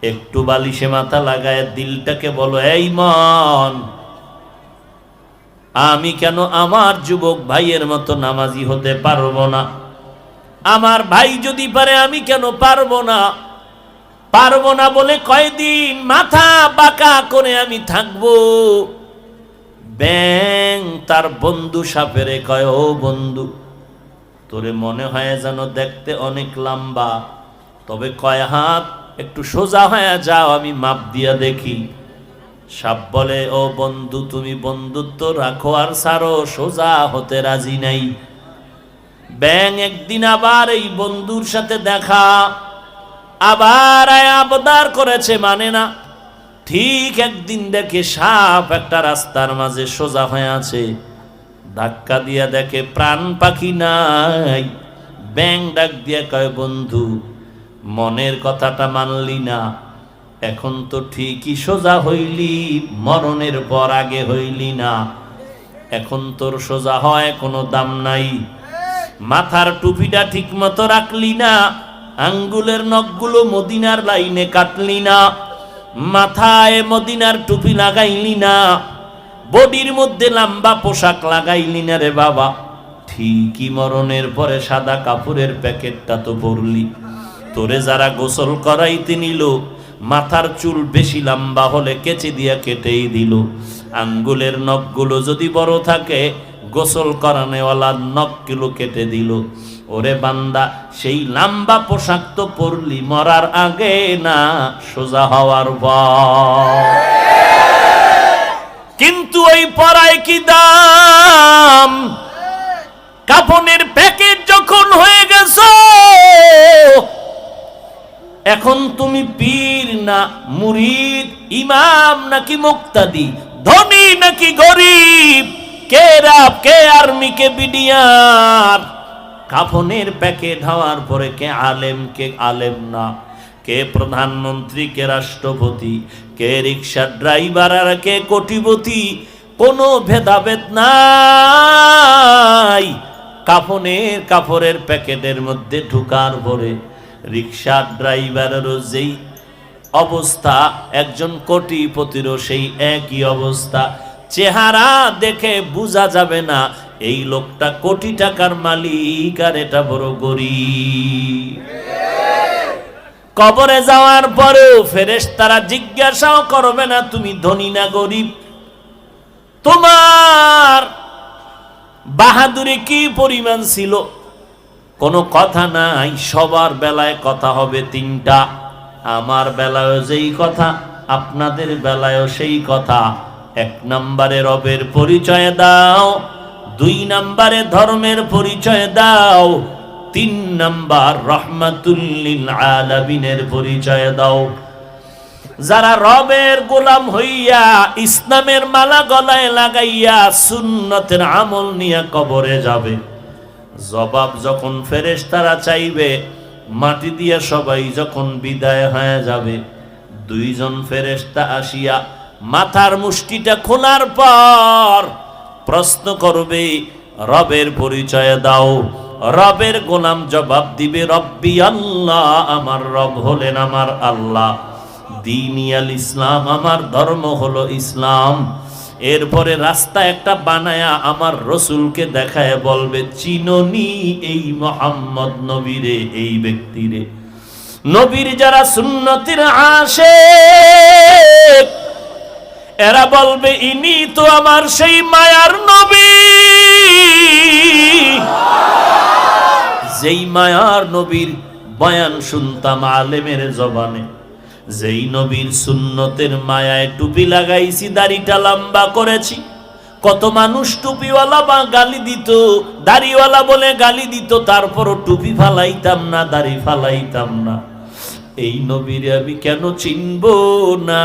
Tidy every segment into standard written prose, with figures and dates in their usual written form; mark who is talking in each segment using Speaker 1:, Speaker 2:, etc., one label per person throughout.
Speaker 1: একটু বালিশে মাথা লাগায় দিলটাকে বলো, এই মন, আমি কেন আমার যুবক ভাইয়ের মতো নামাজি হতে পারবো না? আমার ভাই যদি পারে আমি কেন পারবো না? পারবো না বলে কয়দিন মাথা বাঁকা করে আমি থাকবো? ব্যাং তার বন্ধু সাপেরে কয়, ও বন্ধু, তোরে মনে হয় যেন দেখতে অনেক লম্বা, তবে কয় হাত, একটু সোজা হয়ে যাও, আমি মাপ দিয়া দেখি। সাপ বলে, ও বন্ধু, তুমি বন্ধুত্ব রাখো আর সারো, সোজা হতে রাজি নাই। ব্যাং একদিন আবার এই বন্ধুর সাথে দেখা, আবার আবদার করেছে, মানে না। ঠিক একদিন দেখে সাপ একটা রাস্তার মাঝে সোজা হয়ে আছে, ধাক্কা দিয়া দেখে প্রাণ পাখি নাই। ব্যাং ডাক দিয়া কয়, বন্ধু, মনের কথাটা মানলি না, এখন তো ঠিকই সোজা হইলি, মরণের পর আগে হইলি না, এখন তোর সোজা হয় কোনো দাম নাই। মাথার টুপিটা ঠিক মতো রাখলি না, আঙ্গুলের নখগুলো মদিনার লাইনে কাটলি না, মাথায় মদিনার টুপি লাগাইলি না, বডির মধ্যে লম্বা পোশাক লাগাইলি না রে বাবা, ঠিকই মরণের পরে সাদা কাপড়ের প্যাকেটটা তো পরলি। তোরে যারা গোসল করাইতে নিল, মাথার চুল বেশি লম্বা হলে কেচে দিয়া কেটেই দিল, আঙ্গুলের নখগুলো যদি বড় থাকে গোসল করানেওয়ালা নখগুলো কেটে দিল। ওরে বান্দা, সেই লম্বা পোশাক তো পরলি মরার আগে না সোজা হওয়ার পর, কিন্তু ওই পরায় কি দাম? কাফনের প্যাকেট যখন হয়ে গেছে, এখন তুমি পীর না মুরিদ, ইমাম নাকি মুক্তাদি, ধনী নাকি গরিব, কে রাব, কে আর্মি, কে বিডিআর। কাফনের প্যাকেট হওয়ার পরে কে আলেম, কে আলেম না, কে প্রধানমন্ত্রী, কে রাষ্ট্রপতি, কে রিক্সা ড্রাইভার আর কে কোটিপতি, কোনো ভেদাভেদ নাই। কাপড়ের প্যাকেটের মধ্যে ঢুকার পরে রিক্সা ড্রাইভারেরও যেই অবস্থা, একজন কোটিপতিরও সেই একই অবস্থা। চেহারা দেখে বোঝা যাবে না এই লোকটা কোটি টাকার মালিক আর এটা বড় গরিব। কবরে যাওয়ার পরেও ফেরেশতারা জিজ্ঞাসাও করবে না তুমি ধনী না গরিব, তোমার বাহাদুরি কি পরিমাণ ছিল, কোনো কথা নাই। সবার বেলায় কথা হবে তিনটা, আমার বেলায়ও যেই কথা, আপনাদের বেলায়ও সেই কথা। 1 নম্বরে রবের পরিচয় দাও, 2 নম্বরে ধর্মের পরিচয় দাও, 3 নম্বর রহমাতুল লিল আলামিনের পরিচয় দাও। যারা রবের গোলাম হইয়া ইসলামের মালা গলায় লাগাইয়া সুন্নতের আমল নিয়ে কবরে যাবে, জবাব যখন ফেরেশতারা চাইবে, মাটি দিয়া সবাই যখন বিদায় হয়ে যাবে, 2 জন ফেরেশতা আসিয়া মাথার মুষ্টিটা খোলার পর প্রশ্ন করবে, রবের পরিচয় দাও। রবের গোলাম জবাব দিবে, রব্বি আল্লাহ, আমার রব হলেন আমার আল্লাহ, দীনিয়াল ইসলাম, আমার ধর্ম হলো ইসলাম। এরপরে রাস্তা একটা বানায়া আমার রসুলকে দেখায় বলবে, চিননি এই মুহাম্মদ নবীরে, এই ব্যক্তিরে। নবীর যারা সুন্নতের আশিক, এরা বলবে, ইনি তো আমার সেই মায়ার নবী, যেই মায়ার নবীর বয়ান শুনতাম আলেমের জবানে, যেই নবীর সুন্নতের মায়ায় টুপি লাগাইছি, দাড়িটা লম্বা করেছি। কত মানুষ টুপিওয়ালা বা গালি দিত, দাড়িওয়ালা বলে গালি দিত, তারপরও টুপি ফালাইতাম না, দাড়ি ফালাইতাম না। এই নবীর আমি কেন চিনব না?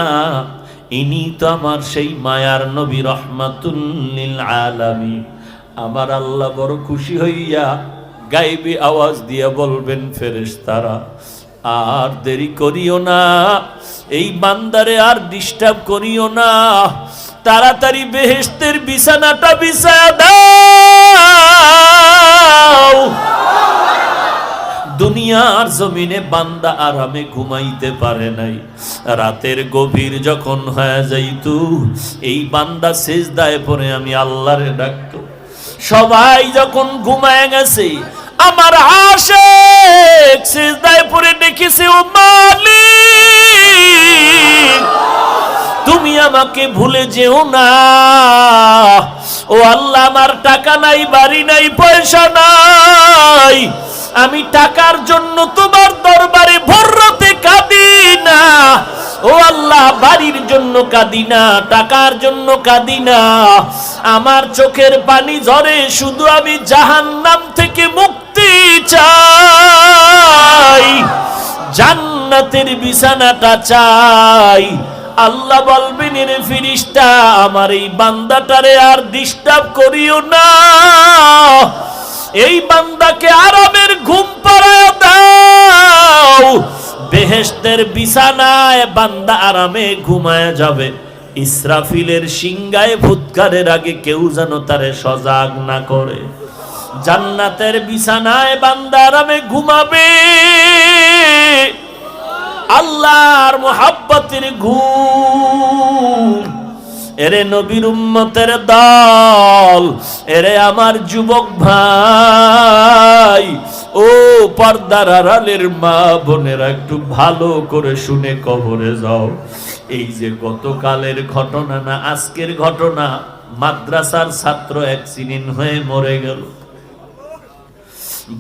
Speaker 1: ইনি তো আমার সেই মায়ার নবী, রহমাতুল লিল আলামিন। আমার আল্লাহ বড় খুশি হইয়া গায়েবী আওয়াজ দিয়ে বলবেন, ফেরেশতারা আর দেরি করিও না, এই বান্দারে আর ডিস্টার্ব করিও না, তাড়াতাড়ি বেহেশতের বিছানাটা বিছায়া দাও। দুনিয়ার জমিনে বান্দা আরামে ঘুমাইতে পারে নাই। রাতের গভীর যখন হয়ে যাইত, এই বান্দা সিজদায় পড়ে আমি আল্লাহরে ডাকতো। সবাই যখন ঘুমায় গেছে, আমার আশিক সিজদায় পড়ে ডেকেছে, ও মালিক তুমি আমাকে ভুলে যেও না। ও আল্লাহ, আমার টাকা নাই, বাড়ি নাই, পয়সা নাই, আমি টাকার জন্য তোমার দরবারে ভোর রাতে কাঁদি না। ও আল্লাহ, বাড়ির জন্য কাঁদি না, টাকার জন্য কাঁদি না, আমার চোখের পানি ঝরে শুধু আমি জাহান্নাম থেকে মুক্তি চাই, জান্নাতের বিছানাটা চাই। আল্লাহ বলবেন, রে ফেরেশতা, আমার এই বান্দাটারে আর ডিস্টার্ব করিও না, এই বান্দাকে আরামের ঘুম পাড়ায় দাও। বেহেশতের বিছানায় বান্দা আরামে ঘুমায় যাবে। ইসরাফিলের সিংহায় ফুৎকারের আগে কেউ যেন তারে সজাগ না করে। জান্নাতের বিছানায় বান্দা আরামে ঘুমাবে, আল্লাহর মুহাব্বতের ঘুম। এরে নবীর উম্মতের দল, এরে আমার যুবক ভাই, ও পর্দার আড়ালের মা বোনেরা, একটু ভালো করে শুনে কবরে যাও। এই যে গতকালের ঘটনা না আজকের ঘটনা, মাদ্রাসার ছাত্র অ্যাক্সিডেন্ট হয়ে মরে গেল।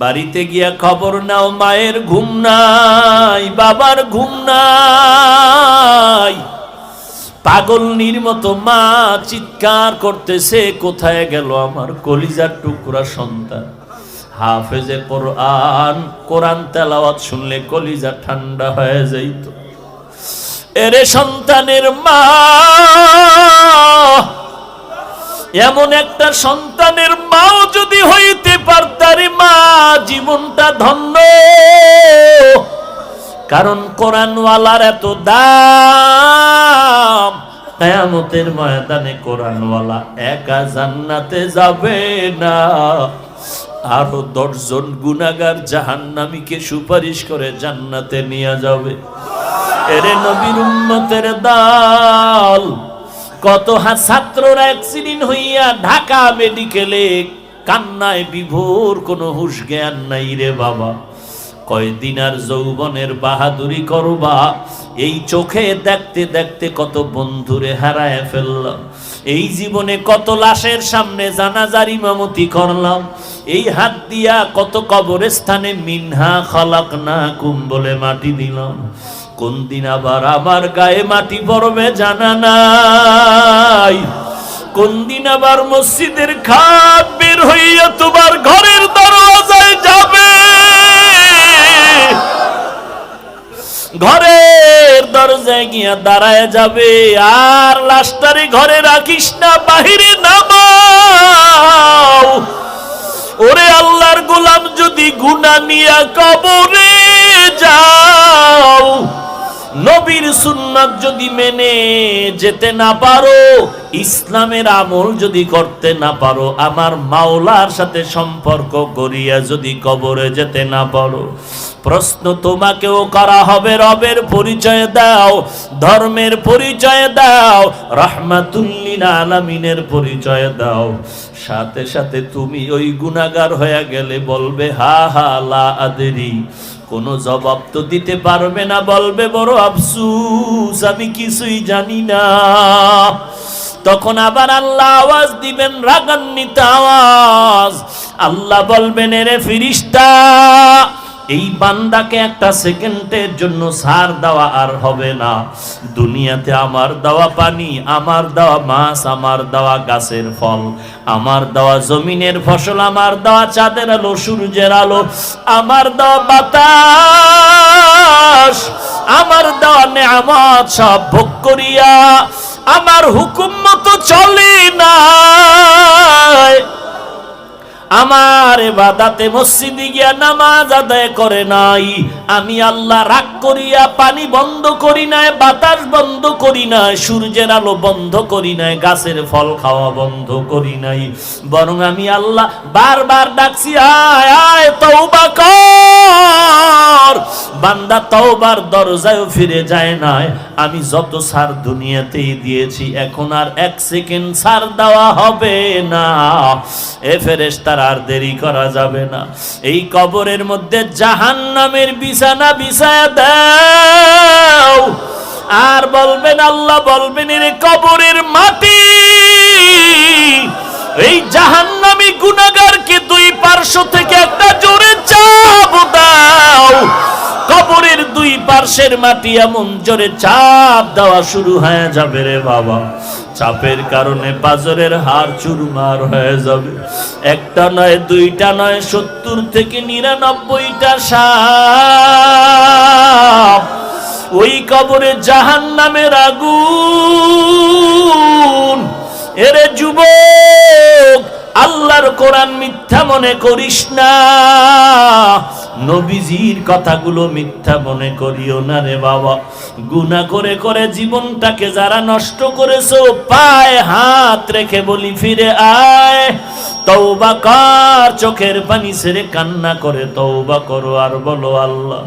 Speaker 1: বাড়িতে গিয়া খবর নাও, মায়ের ঘুম নাই, বাবার ঘুম নাই, পাগলনির মতো মা চিৎকার করতেছে, কোথায় গেল আমার কলিজার টুকরা সন্তান। হাফেজে কোরআন, কোরআন তেলাওয়াত শুনলে কলিজা ঠান্ডা হয়ে যাইত। এরে সন্তানের মা, এমন একটা সন্তানের মাও যদি হইতে পারতারে মা, জীবনটা ধন্য। কারণ কোরআনওয়ালার এত দাম, কিয়ামতের ময়দানে কোরআনওয়ালা একা জান্নাতে যাবে না, আরো 10 জন গুনাহগার জাহান্নামীকে সুপারিশ করে জান্নাতে নিয়ে যাবে। এরে নবীর উম্মতের দল, কত ছাত্ররা অ্যাক্সিডেন্ট হইয়া ঢাকা মেডিকেলে কান্নায় বিভোর, কোনো হুঁশ জ্ঞান নাই রে বাবা। কয়দিন আর যৌবনের বাহাদুরি করবা? এই চোখে দেখতে দেখতে কত বন্ধুরে হারায় ফেললাম, এই জীবনে কত লাশের সামনে জানাজার ইমামতি করলাম, এই হাত দিয়া কত কবরস্থানে মিনহা খালাকনাকুম বলে মাটি দিলাম। কোন দিন আবার আমার গায়ে মাটি পড়বে জানা নাই, কোন দিন আবার মসজিদের খাট বের হইয়া তোমার ঘরের দরজায় যাবে, ঘরের দরজায় গিয়া দাঁড়ায় যাবে, আর লাশটারে ঘরে রাখিস না, বাহিরে নামাও। ওরে আল্লাহর গোলাম, যদি গুনাহ নিয়া কবরে যাও, নবীর সুন্নাত যদি মেনে যেতে না পারো, ইসলামের আমল যদি করতে না পারো, আমার মাওলার সাথে সম্পর্ক গড়িয়া যদি কবরে যেতে না পারো, প্রশ্ন তোমাকেও করা হবে। রবের পরিচয় দাও, ধর্মের পরিচয় দাও, রাহমাতুল লিল আলামিনের পরিচয় দাও, সাথে সাথে তুমি ওই গুনাহগার হয়ে গেলে বলবে হা হা লা আদরি, কোনো জবাব তো দিতে পারবে না, বলবে বড় আফসোস, আমি কিছুই জানি না। তখন আবার আল্লাহ আওয়াজ দিবেন, রাগান্বিত আওয়াজ। আল্লাহ বলবেন, এরে ফেরেশতা, এই বান্দাকে একটা সেকেন্ডের জন্য ছাড় দেওয়া আর হবে না। দুনিয়াতে আমার দেওয়া পানি, আমার দেওয়া মাছ, আমার দেওয়া গাছের ফল, আমার দেওয়া জমিনের ফসল, আমার দেওয়া চাঁদের আলো, সূর্যের আলো, আমার দেওয়া বাতাস, আমার দেওয়া নেয়ামত সব ভোগ করিয়া আমার হুকুম মতো চলে না, আমার ইবাদতে মসজিদে গিয়া নামাজ আদায় করে নাই, আমি আল্লাহ রাগ করিয়া পানি বন্ধ করি নাই, বাতাস বন্ধ করি নাই, সূর্যের আলো বন্ধ করি নাই, গাছের ফল খাওয়া বন্ধ করি নাই, বরং আমি আল্লাহ বারবার ডাকছি, আয় আয় তওবা কর। বান্দা তওবার দরজায় ফিরে যায় নাই। আমি যত ছাড় দুনিয়াতেই দিয়েছি, এখন আর এক সেকেন্ড ছাড় দেওয়া হবে না। এ ফেরেশতার আর দেরি করা যাবে না। এই কবরের মধ্যে জাহান্নামের বিছানা বিছায়া দাও। আর বলবেন, আল্লাহ বলবেন, এর কবরের মাটি এই জাহান্নামী গুনাহগারকে দুই পার্শ্ব থেকে একটা জোরে চাপ দাও। কবরের দুই পার্শ্বের মাটি এমন জোরে চাপ দেওয়া শুরু হয়ে যাবে রে বাবা, চাপের কারণে পাজরের হাড় চুরমার হয়ে যাবে। একটা নয়, দুইটা নয়, 70 থেকে 99টা সাপ ওই কবরে জাহান্নামের আগুন। এরে যুবক, আল্লাহর কোরআন মিথ্যা মনে করিস না, নবীজির কথাগুলো মিথ্যা মনে করিও না রে বাবা। গুনাহ করে করে জীবনটাকে যারা নষ্ট করেছো, পায়ে হাত রেখে বলি, ফিরে আয়, তওবা কর। চোখের পানি ছেড়ে কান্না করে তওবা করো আর বলো, আল্লাহ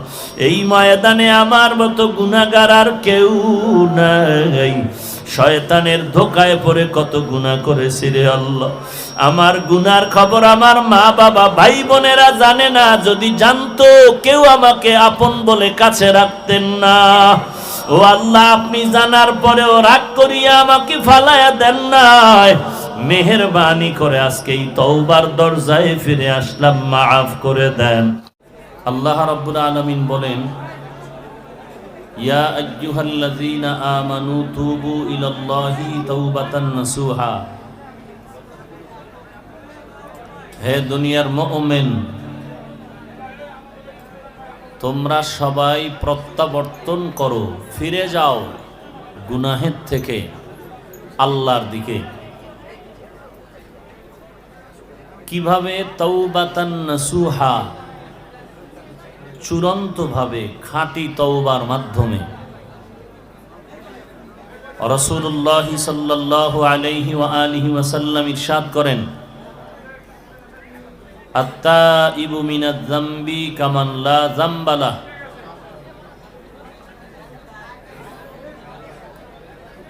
Speaker 1: এই ময়দানে আমার মতো গুনাহগার আর কেউ নাই। শয়তানের ধোকায় পড়ে কত গুনাহ করেছি রে আল্লাহ। আমার গুনার খবর আমার মা বাবা ভাই বোনেরা জানে না। যদি জানতো, কেউ আমাকে আপন বলে কাছে রাখতেন না। ও আল্লাহ, আপনি জানার পরেও রাগ করিয়া আমাকে ফালায়া দেন নাই। মেহেরবানি করে আজকে এই তওবার দরজায় ফিরে আসলাম, মাফ করে দেন। আল্লাহ রাব্বুল আলামিন বলেন, ইয়া আইয়ুহাল্লাযীনা আমানু তুবু ইলাল্লাহি তাওবাতান নাসুহা। হে দুনিয়ার মুমিন, তোমরা সবাই প্রত্যাবর্তন করো, ফিরে যাও গুনাহের থেকে আল্লাহর দিকে। কিভাবে? তাওবাতান নাসুহা, চূড়ান্তভাবে খাঁটি তওবার মাধ্যমে। রাসূলুল্লাহ সাল্লাল্লাহু আলাইহি ওয়া আলিহি ওয়াসাল্লাম ইরশাদ করেন, আত-তাইবু মিনাজ যামবি কামান লা যামবা লাহ।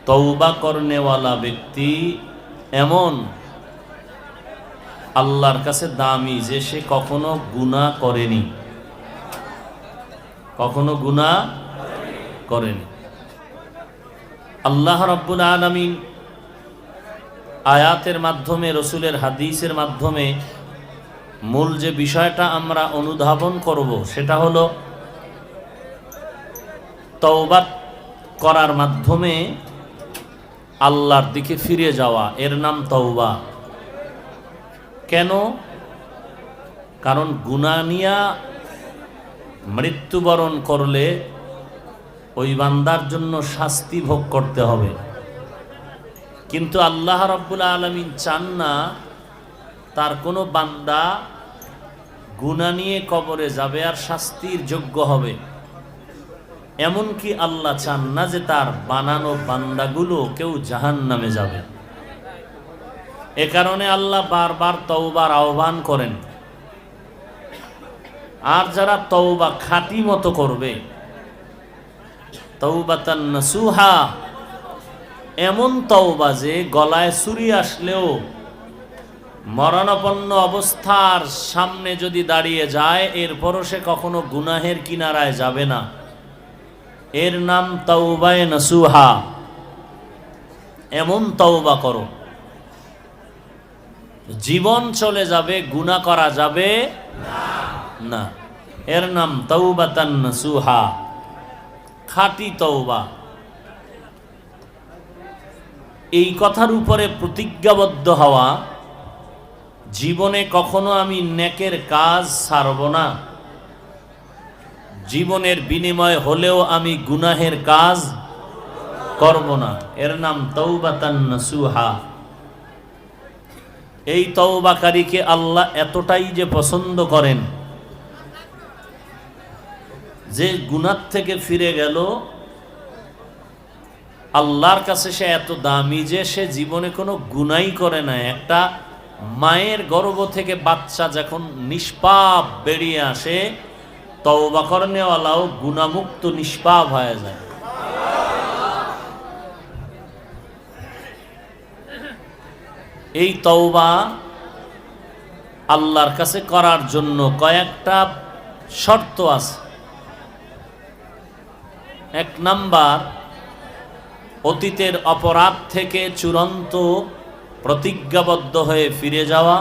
Speaker 1: তওবা করনেওয়ালা ব্যক্তি এমন আল্লাহর কাছে দামি যে সে কখনো গুনাহ করেনি, কখনো গুনাহ করেনি। আল্লাহ রাব্বুল আলামিন আয়াতের মাধ্যমে, রসুলের হাদিসের মাধ্যমে মূল যে বিষয়টা আমরা অনুধাবন করব সেটা হলো তওবা করার মাধ্যমে আল্লাহর দিকে ফিরে যাওয়া, এর নাম তওবা। কেন? কারণ গুনাহ নিয়া মৃত্যুবরণ করলে ওই বান্দার জন্য শাস্তি ভোগ করতে হবে। কিন্তু আল্লাহ রাব্বুল আলামিন চান না তার কোনো বান্দা গুনাহ নিয়ে কবরে যাবে আর শাস্তির যোগ্য হবে। এমনকি আল্লাহ চান না যে তার বানানো বান্দাগুলো কেউ জাহান্নামে যাবে। এ কারণে আল্লাহ বারবার তওবার আহ্বান করেন। আর যারা তওবা খাঁটি মতো করবে, তাওবাতান নাসুহা, এমন তওবা যে গলায় ছুরি আসলেও মরণাপন্ন অবস্থার সামনে যদি দাঁড়িয়ে যায়, এরপরও সে কখনো গুনাহের কিনারায় যাবে না, এর নাম তাওবায়ে নাসুহা। এমন তওবা করো, জীবন চলে যাবে, গুনাহ করা যাবে না, এর নাম তাওবাতান নাসুহা, খাঁটি তওবা। এই কথার উপরে প্রতিজ্ঞাবদ্ধ হওয়া, জীবনে কখনো আমি নেকের কাজ ছাড়ব না, জীবনের বিনিময় হলেও আমি গুনাহের কাজ করব না, এর নাম তাওবাতান নাসুহা। এই তওবাকারীকে আল্লাহ এতটাই যে পছন্দ করেন যে গুনাহ থেকে ফিরে গেল, আল্লাহর কাছে সে এত দামি যে সে জীবনে কোনো গুনাই করে না। একটা মায়ের গর্ভ থেকে বাচ্চা যখন নিষ্পাপ বেরিয়ে আসে, তওবা করনেওয়ালাও গুনাহমুক্ত নিষ্পাপ হয়ে যায়। এই তওবা আল্লাহর কাছে করার জন্য কয়েকটা শর্ত আছে। এক নাম্বার, অতীতের অপরাধ থেকে চূড়ান্ত প্রতিজ্ঞাবদ্ধ হয়ে ফিরে যাওয়া,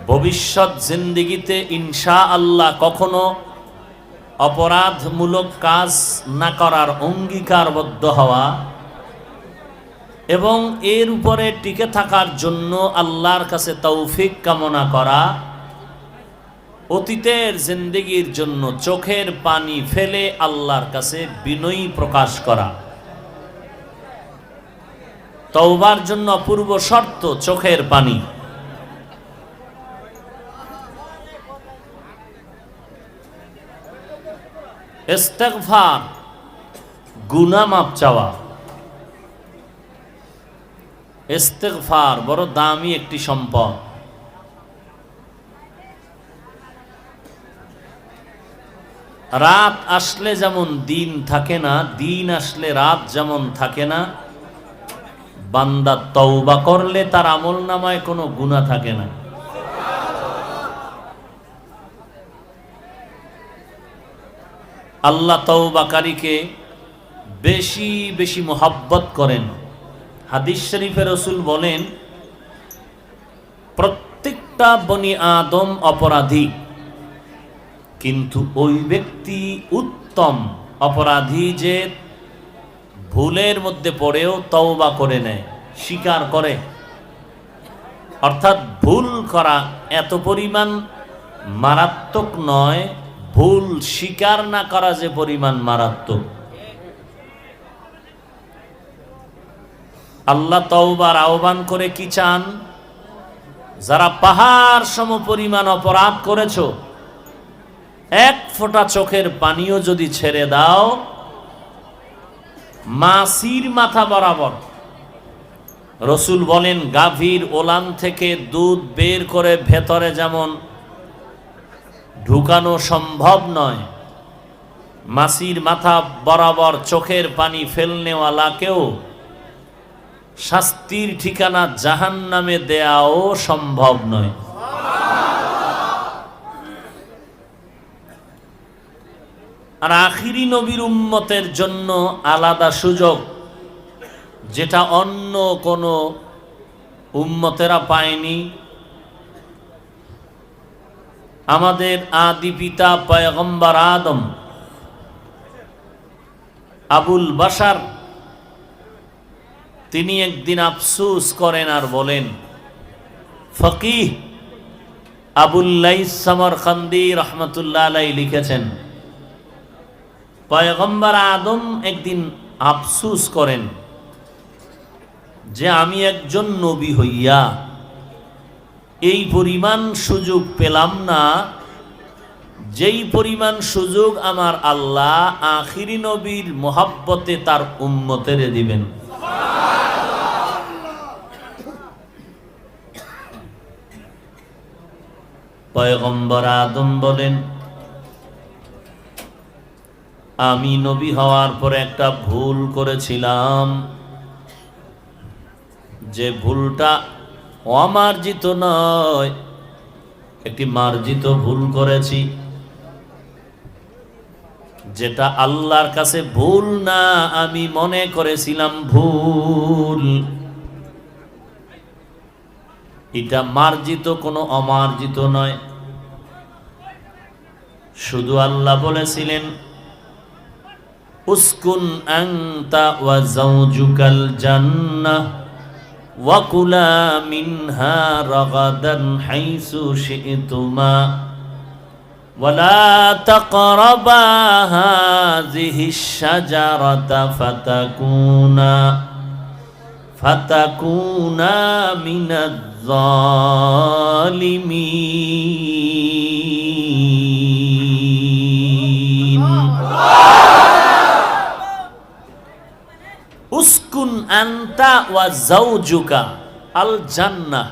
Speaker 1: ভবিষ্যৎ জিন্দেগিতে ইনশাআল্লাহ কখনো অপরাধমূলক কাজ না করার অঙ্গীকারবদ্ধ হওয়া, এবং এর উপরে টিকে থাকার জন্য আল্লাহর কাছে তৌফিক কামনা করা, অতীতের জিন্দেগির জন্য চোখের পানি ফেলে আল্লাহর কাছে বিনয়ী প্রকাশ করা। তওবার জন্য পূর্ব শর্ত চোখের পানি। ইস্তিগফার, গুনাহ মাপ চাওয়া। ইস্তিগফার বড় দামি একটি সম্পদ। রাত আসলে যেমন দিন থাকে না, দিন আসলে রাত যেমন থাকে না, বান্দা তওবা করলে তার আমলনামায় কোনো গুনাহ থাকে না। আল্লাহ তওবাকারীকে বেশি বেশি মোহাব্বত করেন। হাদিস শরীফে রাসূল বলেন, প্রত্যেকটা বনি আদম অপরাধী, কিন্তু ওই ব্যক্তি উত্তম অপরাধী যে ভুলের মধ্যে পড়েও তওবা করে নেয়, স্বীকার করে। অর্থাৎ ভুল করা এত পরিমাণ মারাত্মক নয়, ভুল স্বীকার না করা যে পরিমাণ মারাত্মক। আল্লাহ তওবার আহ্বান করে কি চান? যারা পাহাড় সম পরিমাণ অপরাধ করেছো, এক ফোঁটা চোখের পানিও যদি ছেড়ে দাও, মাছির মাথা বরাবর। রসুল বলেন, গাভীর ওলান থেকে দুধ বের করে ভেতরে যেমন ঢুকানো সম্ভব নয়, মাছির মাথা বরাবর চোখের পানি ফেলনেওয়ালাকেও শাস্তির ঠিকানা জাহান্নামে দেয়াও সম্ভব নয়। আর আখিরি নবীর উম্মতের জন্য আলাদা সুযোগ, যেটা অন্য কোন উম্মতেরা পায়নি। আমাদের আদি পিতা পয়গম্বর আদম, আবুল বাশার, তিনি একদিন আফসোস করেন আর বলেন, ফকিহ আবুল লাইস সামারকান্দি রাহমাতুল্লাহ আলাইহি লিখেছেন, পয়গম্বর আদম একদিন আফসোস করেন যে আমি একজন নবী হইয়া এই পরিমাণ সুযোগ পেলাম না, যেই পরিমাণ সুযোগ আমার আল্লাহ আখিরি নবীর মোহাব্বতে তার উম্মতের দিবেন। পয়গম্বর আদম বলেন, আমি নবী হওয়ার পরে একটা ভুল করেছিলাম, যে ভুলটা অমার্জিত নয়, একটি মার্জিত ভুল করেছি, যেটা আল্লাহর কাছে ভুল না, আমি মনে করেছিলাম ভুল। এটা মার্জিত, কোনো অমার্জিত নয়। শুধু আল্লাহ বলেছিলেন, উসকুন আনতা ওয়া যাওজুকাল জান্নাহ ওয়া কুলা মিনহা রাগাদান হাইসু শি'তুমা ওয়া লা তাকরাবা হাযিহিশ শাজারাতা ফাতাকুনা মিনাজ الظالمين উসকুন আনতা ওয়া যাওজুকা আল জান্নাহ,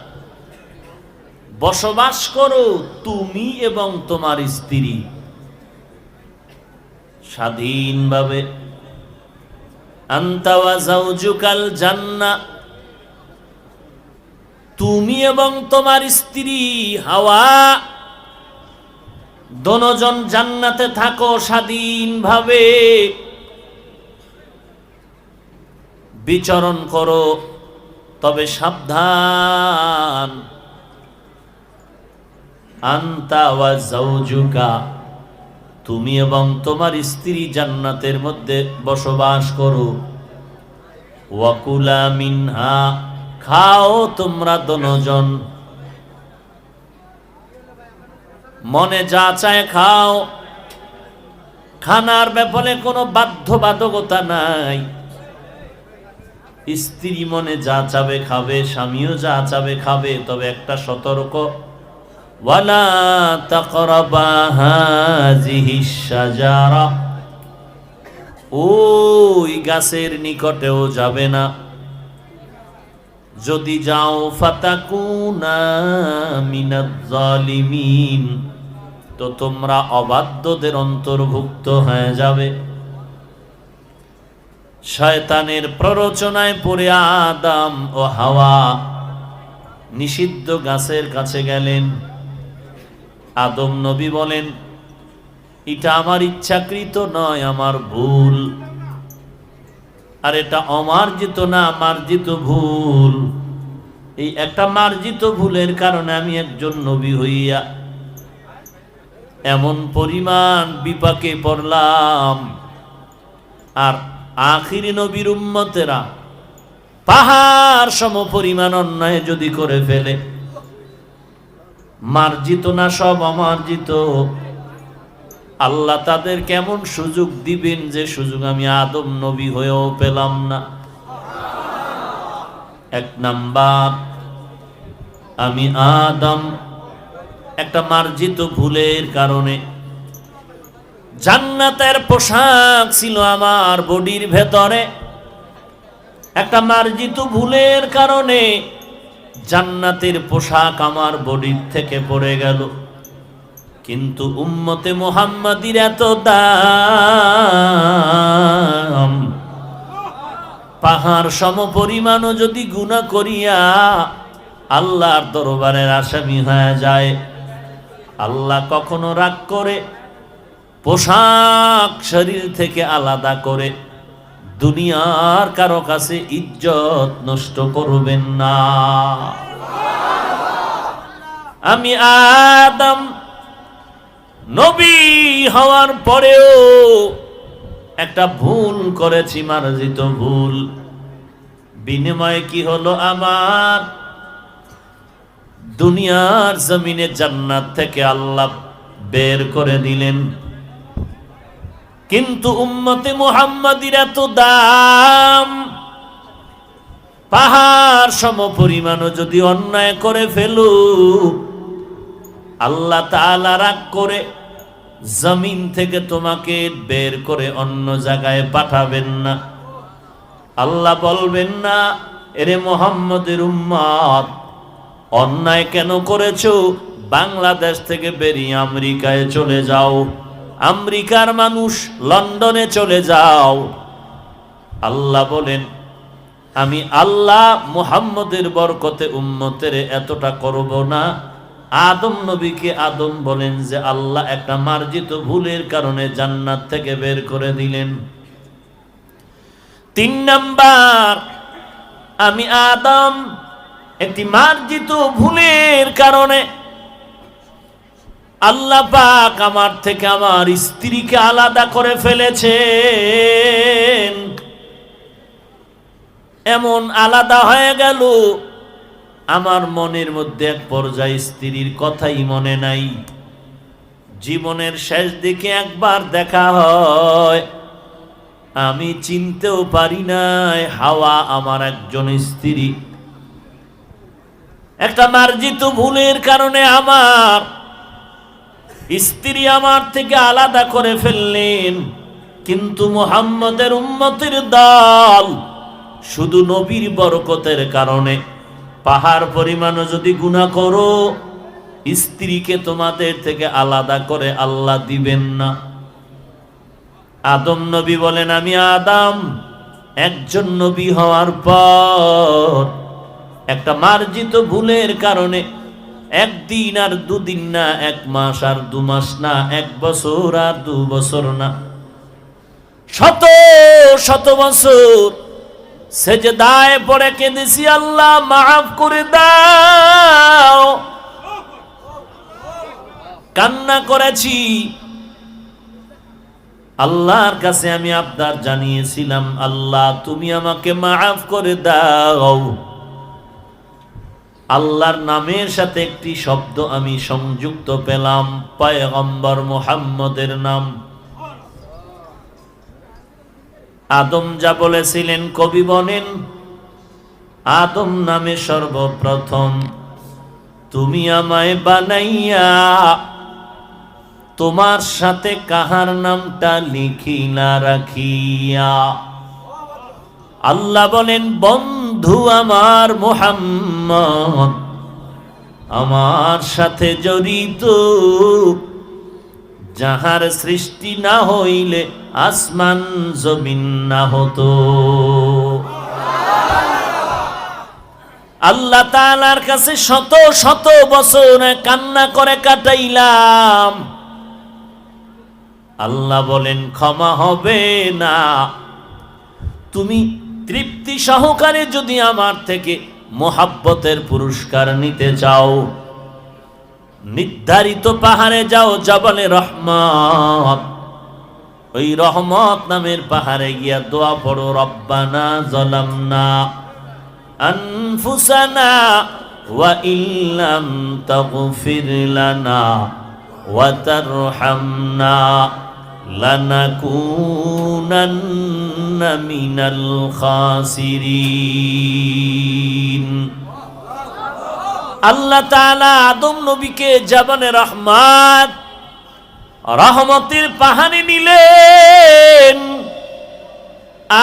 Speaker 1: বসবাস করো তুমি এবং তোমার স্ত্রী স্বাধীনভাবে। আনতা ওয়া যাওজুকাল জান্নাহ, তুমি এবং তোমার স্ত্রী হাওয়া দোনোজন জান্নাতে থাকো স্বাধীনভাবে, বিচরণ করো, তবে সাবধান। আনতা ওয়া যাওজুকা, তুমি এবং তোমার স্ত্রী জান্নাতের মধ্যে বসবাস করো। ওয়াকুলা মিনহা, খাও তোমরা দোনোজন, মনে যা চায় খাও, খানার ব্যাপারে কোনো বাধ্যবাধকতা নাই। স্ত্রী মনে যা চাবে খাবে, স্বামীও যা চাবে খাবে, তবে একটা সতর্ক, ওয়ালা তাকরাবা হাযিহিশ শাজারা, ওই গাছের নিকটেও যাবে না। যদি যাও ফাতাকুনা মিনাজ জালিমিন, তো তোমরা অবাধ্যদের অন্তর্ভুক্ত হয়ে যাবে। শয়তানের প্ররোচনায় পড়ে আদম ও হাওয়া নিষিদ্ধ গাছের কাছে গেলেন। আদম নবী বলেন, এটা আমার ইচ্ছাকৃত নয়, আমার ভুল। আর এটা অমার্জিত না, মার্জিত ভুল। এই একটা মার্জিত ভুলের কারণে আমি একজন নবী হইয়া এমন পরিমাণ বিপাকে পড়লাম। আর আখিরি নবীর উম্মতেরা পাহাড় সম পরিমাণ অন্যায় যদি করে ফেলে, মার্জিত না, সব অমার্জিত, আল্লাহ তাদের কেমন সুযোগ দিবেন, যে সুযোগ আমি আদম নবী হয়েও পেলাম না। এক নাম্বার, আমি আদম একটা মার্জিত ভুলের কারণে, জান্নাতের পোশাক ছিল আমার বডির ভেতরে, একটা মার্জিত ভুলের কারণে জান্নাতের পোশাক আমার বডির থেকে পড়ে গেল। কিন্তু উম্মতে মুহাম্মাদির এত দাম, পাহাড় সম পরিমাণও যদি গুনাহ করিয়া আল্লাহর দরবারের আসামি হয়ে যায়, আল্লাহ কখনো রাগ করে পোশাক শরীর থেকে আলাদা করে দুনিয়ার কারো কাছে ইজ্জত নষ্ট করবেন না। আমি আদম নবী হওয়ার পরেও একটা ভুল করেছি, মার্জিত ভুল। বিনিময়ে কি হলো, আমার দুনিয়ার জমিনে জান্নাত থেকে আল্লাহ বের করে দিলেন। কিন্তু উম্মতে মুহাম্মাদির এত দাম, পাহাড় সম পরিমাণও যদি অন্যায় করে ফেলু, আল্লাহ তাআলা রাগ করে জমিন থেকে তোমাকে বের করে অন্য জায়গায় পাঠাবেন না। আল্লাহ বলবেন না, এরে মুহাম্মদের উম্মত, অন্যায় কেন করেছো, বাংলাদেশ থেকে বেরিয়ে আমেরিকায় চলে যাও, আমেরিকার মানুষ লন্ডনে চলে যাও। আল্লাহ বলেন, আমি আল্লাহ মুহাম্মদের বরকতে উম্মতের এতটা করব না। আদম নবীকে আদম বলেন যে আল্লাহ একটা মার্জিত ভুলের কারণে জান্নাত থেকে বের করে দিলেন। 3 নাম্বার, আমি আদম একটি মার্জিত ভুলের কারণে আল্লাহ পাক আমার থেকে আমার স্ত্রীকে আলাদা করে ফেলেছেন। এমন আলাদা হয়ে গেল, আমার মনের মধ্যে এক পর্যায়ে স্ত্রীর কথাই মনে নাই। জীবনের শেষ দিকে একবার দেখা হয়, আমি চিনতেও পারি নাই হাওয়া আমার একজন স্ত্রী। একটা মার্জিত ভুলের কারণে আমার স্ত্রী আমার থেকে আলাদা করে ফেললেন, কিন্তু মুহাম্মদের উম্মতের দল শুধু নবীর বরকতের কারণে পাহাড় পরিমাণও যদি গুনাহ করো, স্ত্রীকে তোমাদের থেকে আলাদা করে আল্লাহ দিবেন না। আদম নবী বলেন, আমি আদম একজন নবী হওয়ার পর একটা মার্জিত ভুলের কারণে একদিন আর দুদিন না, 1 মাস আর 2 মাস না, 1 বছর আর 2 বছর না, শত শত বছর সেজদায় পড়ে কেঁদেছি, আল্লাহ মাফ করে দাও, কান্না করেছি। আল্লাহর কাছে আমি আবদার জানিয়েছিলাম, আল্লাহ তুমি আমাকে মাফ করে দাও। আল্লাহর নামের সাথে একটি শব্দ আমি সংযুক্ত পেলাম, পয়গম্বর মুহাম্মদের নাম। আদম যা বলেছিলেন, কবি বলেন, আদম নামে সর্বপ্রথম তুমি আমায় বানাইয়া তোমার সাথে কাহার নামটা লিখিলা রাখিয়া। আল্লাহ বলেন, বন্ধু আমার মুহাম্মদ আমার সাথে জড়িত, যাহার সৃষ্টি না হইলে আসমান জমিন না হতো। আল্লাহ তাআলার কাছে শত শত বছর কান্না করে কাটাইলাম, আল্লাহ বলেন ক্ষমা হবে না। তুমি তৃপ্তি সহকারে যদি আমার থেকে মোহাব্বতের পুরস্কার নিতে চাও, নির্ধারিত পাহাড়ে যাও, জবলে রহমত, ওই রহমত নামের পাহাড়ে গিয়া দোয়া পড়ো, রব্বানা যালামনা আনফুসানা ওয়া ইল্লাম তাগফির লানা ওয়া তারহামনা লানাকুনান্না মিনাল খাসিরিন। আল্লাহ তাআলা আদম নবীকে জবনে রহমত, রহমতের পাহাড়ে নিলেন,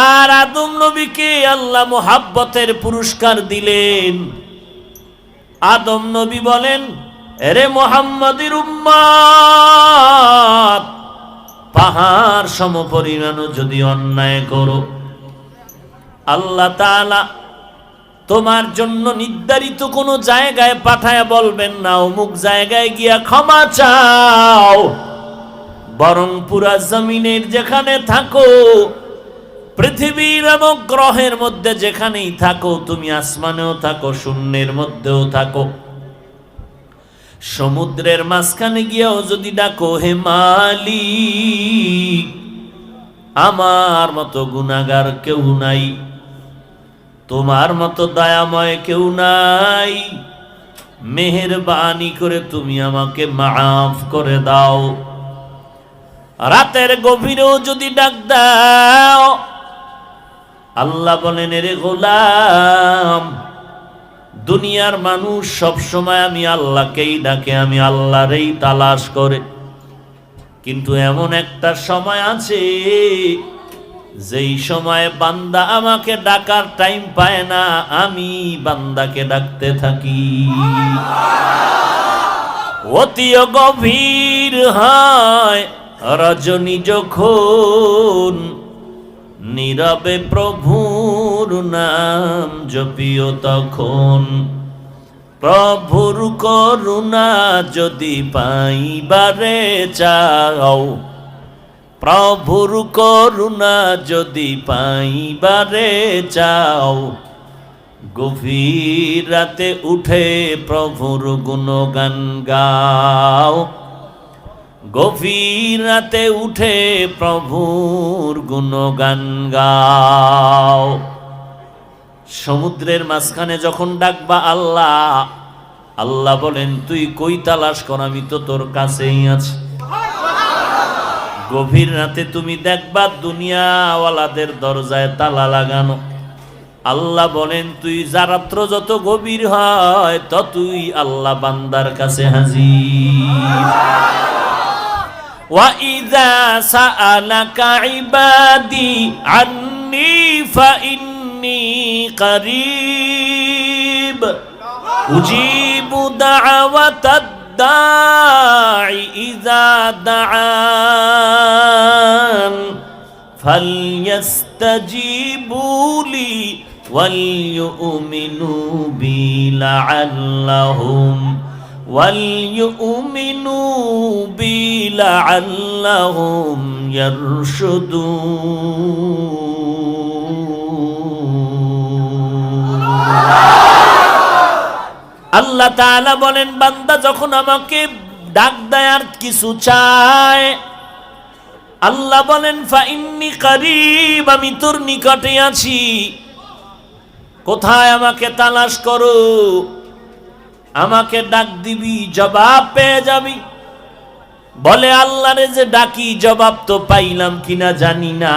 Speaker 1: আর আদম নবীকে আল্লাহ মুহাব্বতের পুরস্কার দিলেন। আদম নবী বলেন, এরে মুহাম্মাদের উম্মত, পাহাড় সমপরিমাণও যদি অন্যায় করো, আল্লাহ তাআলা তোমার জন্য নির্ধারিত কোনো জায়গায় পাঠায় বলবেন না অমুক জায়গায় গিয়া ক্ষমা চাও, বরং পুরা জমিনের যেখানে থাকো, পৃথিবীর এবং গ্রহের মধ্যে যেখানেই থাকো, তুমি আসমানেও থাকো, শূন্যের মধ্যেও থাকো, সমুদ্রের মাঝখানে গিয়েও যদি ডাকো, হে মালিক আমার মতো গুনাহগার কেউ নাই, তোমার মতো দয়াময় কেউ নাই, মেহেরবানি করে তুমি আমাকে মাফ করে দাও। রাতের গভীরেও যদি ডাক দাও, আল্লাহ বলেন, এরে গোলাম, দুনিয়ার মানুষ সব সময় আমি আল্লাহকেই ডাকে, আমি আল্লাহরই তালাশ করে, কিন্তু এমন একটা সময় আছে যেই সময় বান্দা আমাকে ডাকার টাইম পায় না, আমি বান্দাকে ডাকতে থাকি। অতি গভীর হয় রজনী যখন, নীরবে প্রভুর নাম জপিও তখন, প্রভুর করুণা যদি পাইবারে চাও, প্রভুর করুণা যদি পাইবারে চাও, গভীর রাতে উঠে প্রভুর গুণগান গাও, গভীর রাতে উঠে প্রভুর গুণগান গাও। সমুদ্রের মাঝখানে যখন ডাকবা আল্লাহ, আল্লাহ বলেন, তুই কই তালাশ কর, আমি তো তোর কাছেই আছি। গভীর রাতে তুমি দেখবা দুনিয়াওয়ালাদের দরজায় তালা লাগানো, আল্লাহ বলেন তুই রাত্র যত গভীর হয় ততই আল্লাহ বান্দার কাছে হাজির। ওয়া ইযা সাআলাকা ইবাদি আন্নী ফাইন্নী করিব উজিবু দাওয়াতাদ দাঈ ইযা দাআন ফালইস্তাজিবু লি ওয়ালইউমিনু বি লাআল্লাহুম ইয়ারশুদুন। আল্লাহ তাআলা বলেন বান্দা যখন আমাকে ডাক দেয় আর কিছু চায়, আল্লাহ বলেন ফাইন্নী করিব, আমি তোর নিকটে আছি। কোথায় আমাকে তালাশ করো, আমাকে ডাক দিবি, জবাব পেয়ে যাবি। বলে আল্লাহরে যে ডাকি জবাব তো পাইলাম কিনা জানি না।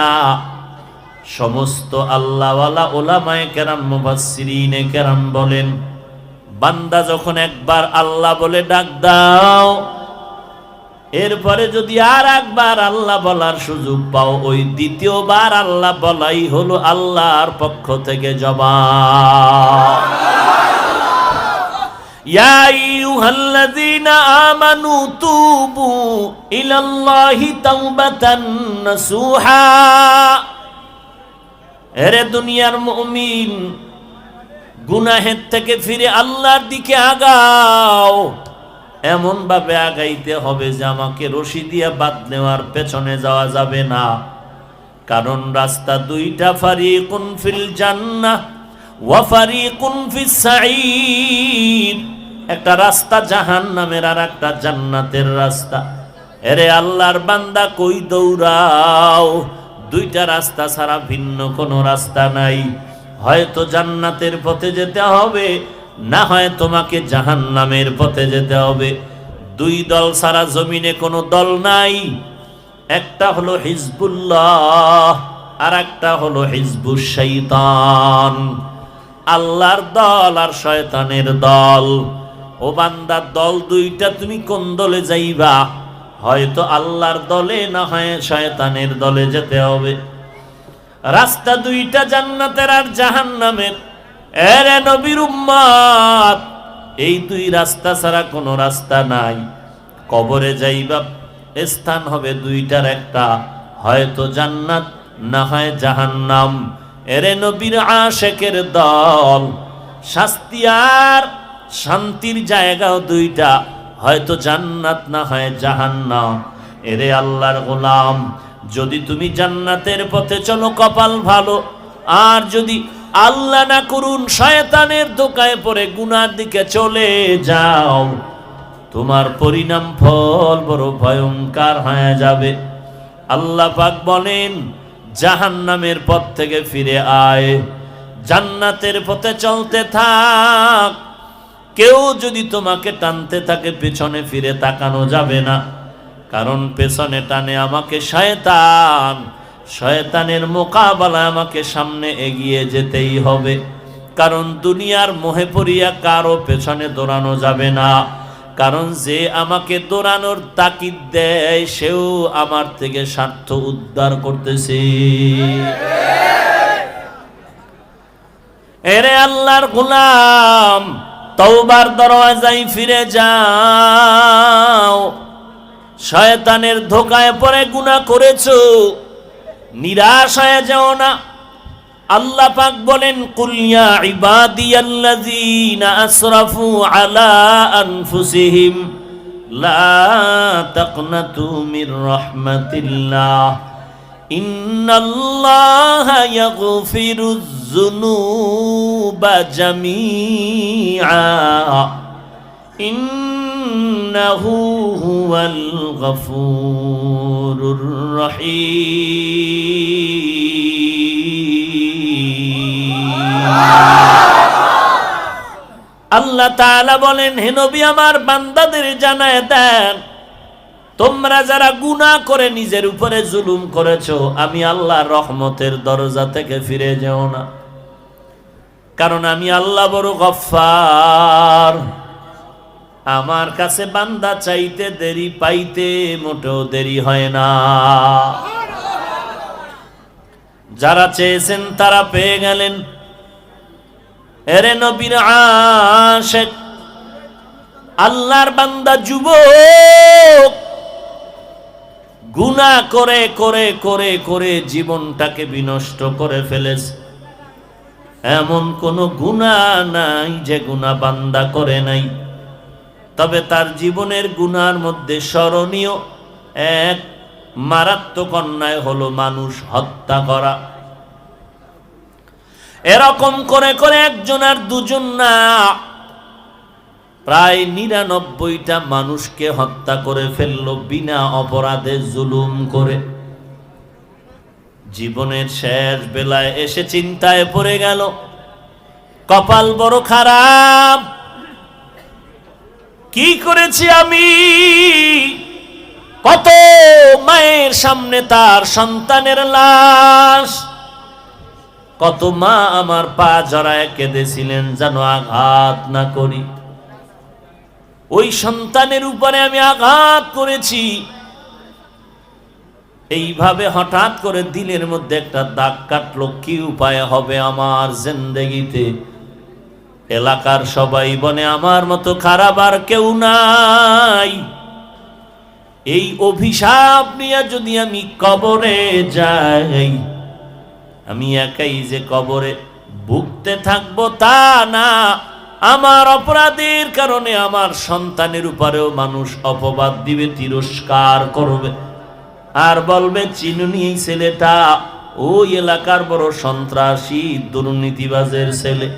Speaker 1: সমস্ত আল্লাহওয়ালা উলামায়ে কেরাম মুফাসসিরিনে কেরাম বলেন বান্দা যখন একবার আল্লাহ বলে ডাক দাও, এরপরে যদি আর একবার আল্লাহ বলার সুযোগ পাও, ওই দ্বিতীয়বার আল্লাহ বলাই হলো আল্লাহর পক্ষ থেকে জবাব। ইয়া আইয়ুহাল্লাযীনা আমানু তুবু ইলাল্লাহি তাওবাতান নাসুহা। এরে দুনিয়ার মুমিন, গুনাহের থেকে ফিরে আল্লাহর দিকে আগাও। এমন ভাবে আগাইতে হবে যে আমাকে রশি দিয়ে বাঁধ নেওয়ার পেছনে যাওয়া যাবে না। কারণ রাস্তা দুইটা, ফারিকুন ফিল জান্নাহ ওয়া ফারিকুন ফিস সাঈর। একটা রাস্তা জাহান্নামের আর একটা জান্নাতের রাস্তা। এরে আল্লাহর বান্দা কই দৌড়াও, দুইটা রাস্তা ছাড়া ভিন্ন কোনো রাস্তা নাই। হয়তো জান্নাতের পথে যেতে হবে, না হয় তোমাকে জাহান্নামের পথে যেতে হবে। দুই দল ছাড়া জমিনে কোনো দল নাই। একটা হলো হিজবুল্লাহ আর একটা হলো হিজবুশ শাইতান। আল্লাহর দল আর শয়তানের দল। ও বান্দা, দল দুইটা, তুমি কোন দলে যাইবা? হয়তো আল্লাহর দলে, না হয় শয়তানের দলে যেতে হবে। রাস্তা দুইটা, জান্নাতের আর জাহান্নামের। এরে নবীর উম্মত, এই দুই রাস্তা ছাড়া কোনো রাস্তা নাই। কবরে যাইবা স্থান হবে দুইটার একটা, হয়তো জান্নাত না হয় জাহান্নাম। এরে নবীর আশেকের দল, শাস্তি আর শান্তির জায়গাও দুইটা, হয়তো জান্নাত না হয় জাহান্নাম। এরে আল্লাহর গোলাম, যদি তুমি জান্নাতের পথে চলো কপাল ভালো, আর যদি আল্লাহ না করুন শয়তানের ধোঁকায় পড়ে গুনার দিকে চলে যাও, তোমার পরিণাম ফল বড় ভয়ঙ্কর হয়ে যাবে। আল্লাহ পাক বলেন জাহান্নামের পথ থেকে ফিরে আয়, জান্নাতের পথে চলতে থাক। কেউ যদি তোমাকে টানতে থাকে পেছনে ফিরে তাকানো যাবে না, কারণ পেছনে টানে আমাকে শয়তান। শয়তানের মোকাবেলায় আমাকে সামনে এগিয়ে যেতেই হবে, কারণ দুনিয়ার মোহে পড়িয়া কারো পেছনে দৌড়ানো যাবে না। কারণ যে আমাকে দৌড়ানোর তাকিদ দেয়, সেও আমার থেকে স্বার্থ উদ্ধার করতেছে। এরে আল্লাহর গোলাম, তওবার দরওয়াজায় ফিরে যাও। শয়তানের ধোঁকায় পড়ে গুনাহ করেছো, নিরাশ হয়ে যাও না। আল্লাহ পাক বলেন কুল ইয়া ইবাদিয়াল্লাযীনা আসরাফু আলা আনফুসিহিম লা তাকনাতু মির রাহমাতিল্লাহ ইন্নাল্লাহা ইয়াগফিরুয যুনুবা জামিআ ইন্নাহু হুয়াল গফুরুর রহিম। আল্লাহ তাআলা বলেন, হে নবী আমার বান্দাদের জানায় দেন, তোমরা যারা গুনাহ করে নিজের উপরে জুলুম করেছো, আমি আল্লাহর রহমতের দরজা থেকে ফিরে যেও না। কারণ আমি আল্লাহ বড় গফফার। আমার কাছে বান্দা চাইতে দেরি, পাইতে মোটেও দেরি হয় না। যারা চেয়েছেন তারা পেয়ে গেলেন। এরে নবীর আশিক আল্লাহর বান্দা যুবক, গুনাহ করে করে করে করে জীবনটাকে বিনষ্ট করে ফেলেছে। এমন কোন গুনাহ নাই যে গুনাহ বান্দা করে নাই। তবে তার জীবনের গুনার মধ্যে স্মরণীয় এক মারাত্মক অন্যায় হলো মানুষ হত্যা করা। এরকম করে করে একজন আর দুজন না, প্রায় ৯৯টা মানুষকে হত্যা করে ফেললো বিনা অপরাধে, জুলুম করে। জীবনের শেষ বেলায় এসে চিন্তায় পড়ে গেল, কপাল বড় খারাপ, কি করেছি আমি? কত মায়ের সামনে তার সন্তানের লাশ, কত মা আমার পা জড়ায় কেঁদেছিলেন যেন আঘাত না করি। ওই সন্তানের উপরে আমি আঘাত করেছি। এইভাবে হঠাৎ করে দিলের মধ্যে একটা দাগ কাটলো, কি উপায় হবে আমার জিন্দেগিতে? এলাকার সবাই বলে আমার মতো খারাপ আর কেউ নাই। এই অভিশাপ নিয়ে যদি আমি কবরে যাই, আমি একাই যে কবরে ভুগতে থাকবো তা না, আমার অপরাধের কারণে আমার সন্তানের উপরেও মানুষ অপবাদ দিবে, তিরস্কার করবে, আর বলবে চিনুনি এই ছেলেটা ওই এলাকার বড় সন্ত্রাসী দুর্নীতিবাজের ছেলে।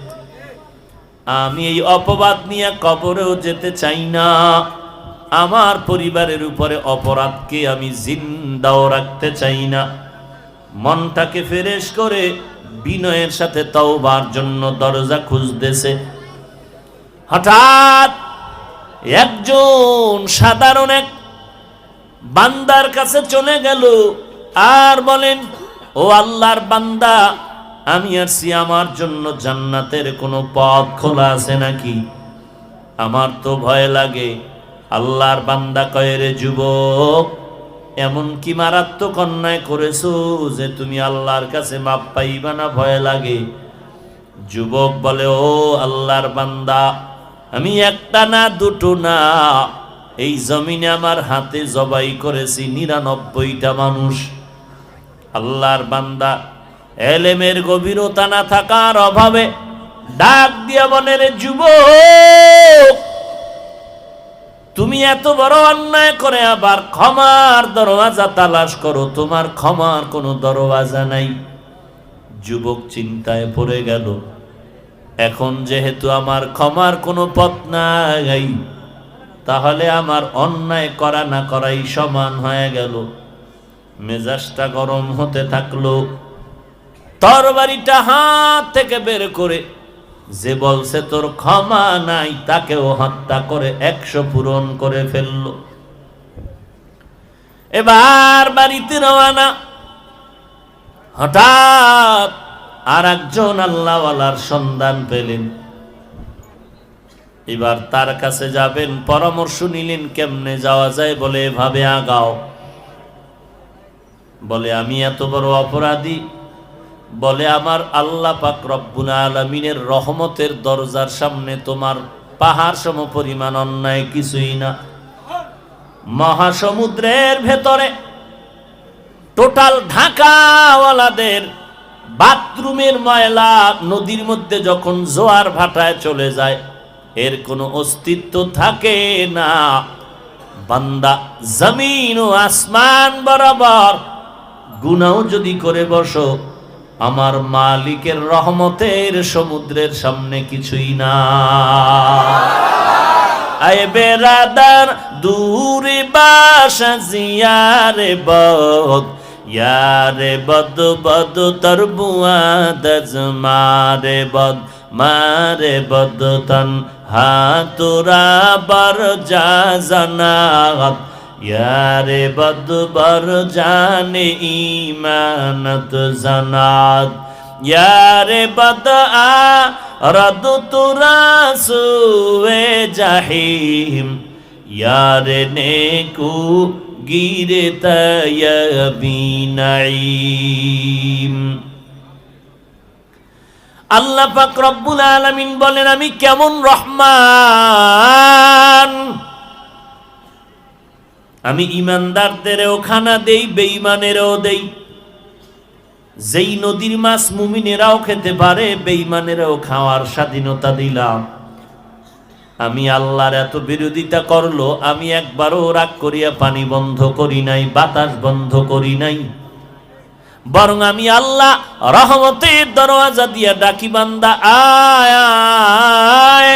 Speaker 1: আমি এই অপবাদ নিয়ে কবরেও যেতে চাই না। আমার পরিবারের উপরে অপরাধকে আমি জিন্দাও রাখতে চাই না। মনটাকে ফ্রেশ করে বিনয়ের সাথে তওবার জন্য দরজা খুঁজতেছে। হঠাৎ একজন সাধারণ এক বান্দার কাছে চলে গেল আর বলেন, ও আল্লাহর বান্দা, আমি আসছি, আমার জন্য জান্নাতের কোনো পথ খোলা আছে নাকি? আমার তো ভয় লাগে। আল্লাহর বান্দা কয়, রে যুবক, এমন কি মারাত্মক অন্যায় করেছো যে তুমি আল্লাহর কাছে মাপ পাইবা না, ভয় লাগে? যুবক বলে, ও আল্লাহর বান্দা, আমি একটা না দুটো না, এই জমিনে আমার হাতে জবাই করেছি ৯৯টা মানুষ। আল্লাহর বান্দা এলেমের গভীরতা না থাকার অভাবে ডাক দিয়া বলে, রে যুবক, তুমি এত বড় অন্যায় করে আবার ক্ষমার দরওয়াজা তালাশ করো, তোমার ক্ষমার কোনো দরওয়াজা নাই। যুবক চিন্তায় পড়ে গেল, এখন যেহেতু আমার ক্ষমার কোনো পথ নাই, তাহলে আমার অন্যায় করা না করাই সমান হয়ে গেল। মেজাজটা গরম হতে থাকলো। তরবারিটা হাত থেকে বের করে যে বলছে তোর ক্ষমা নাই তাকেও হত্যা করে ১০০ পূরণ করে ফেললো। এবার বাড়িতে রওনা। হঠাৎ আর একজন আল্লাহওয়ালার সন্ধান পেলেন। এবার তার কাছে যাবেন, পরামর্শ নিলেন কেমনে যাওয়া যায়। বলে, এভাবে আগাও। বলে, আমি এত বড় অপরাধী। বলে, আমার আল্লাহ পাক রব্বুল আলামিনের রহমতের দরজার সামনে তোমার পাহাড় সম পরিমাণ অন্যায় কিছুই না। মহাসমুদ্রের ভেতরে টোটাল ঢাকাওয়ালাদের বাথরুমের ময়লা নদীর মধ্যে যখন জোয়ার ভাটায় চলে যায়, এর কোনো অস্তিত্ব থাকে না। বান্দা জমিন ও আসমান বরাবর গুনাহ যদি করে বসো, আমার মালিকের রহমতের সমুদ্রের সামনে কিছুই না। আয়ে বেরাদার দূরে বাসা জিয়ারে বদ, ইয়ারে বদ বদ তরবুয়া দজ মারে বদ, মারে বদ তন হাতুরা বার যা জানাত, ইয়ারে বদ বার জানে ইমানত জানাত। यारे बदआ रद तुरासुए जहीम यारे नेकू गिरे तयबी नईम। আল্লাহ পাক রব্বুল আলামিন বলেন আমি কেমন রহমান, আমি ইমানদারদেরও খানা দেই বেঈমানেরও দেই। যেই নদীর মাছ মুমিনেরাও খেতে পারে বেঈমানেরাও খাওয়ার স্বাধীনতা দিলাম। আমি আল্লাহর এত বিরোধিতা করলো, আমি একবারও রাগ করিয়া পানি বন্ধ করি নাই, বাতাস বন্ধ করি নাই, বরং আমি আল্লাহ রহমতের দরওয়াজা দিয়া ডাকি বান্দা আয় আয়।